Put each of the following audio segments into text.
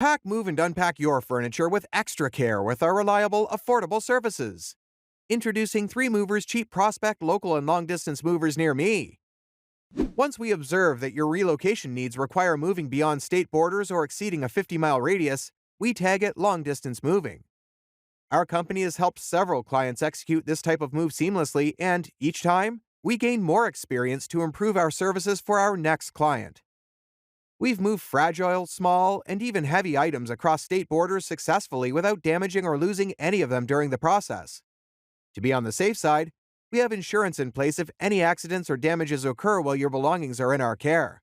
Pack, move, and unpack your furniture with extra care with our reliable, affordable services. Introducing 3 Movers Cheap Prospect local and long distance movers near me. Once we observe that your relocation needs require moving beyond state borders or exceeding a 50-mile radius, we tag it long distance moving. Our company has helped several clients execute this type of move seamlessly, and each time, we gain more experience to improve our services for our next client. We've moved fragile, small, and even heavy items across state borders successfully without damaging or losing any of them during the process. To be on the safe side, we have insurance in place if any accidents or damages occur while your belongings are in our care.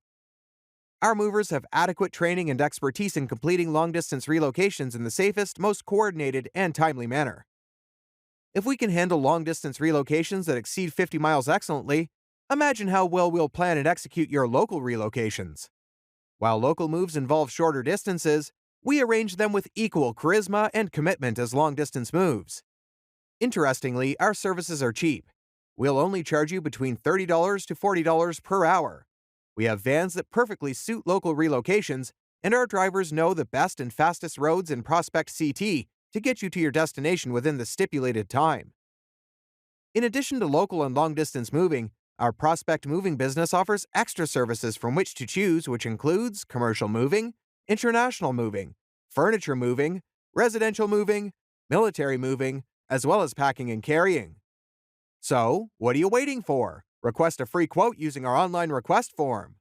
Our movers have adequate training and expertise in completing long-distance relocations in the safest, most coordinated, and timely manner. If we can handle long-distance relocations that exceed 50 miles excellently, imagine how well we'll plan and execute your local relocations. While local moves involve shorter distances, we arrange them with equal charisma and commitment as long-distance moves. Interestingly, our services are cheap. We'll only charge you between $30 to $40 per hour. We have vans that perfectly suit local relocations, and our drivers know the best and fastest roads in Prospect CT to get you to your destination within the stipulated time. In addition to local and long-distance moving, our Prospect Moving business offers extra services from which to choose, which includes commercial moving, international moving, furniture moving, residential moving, military moving, as well as packing and carrying. So, what are you waiting for? Request a free quote using our online request form.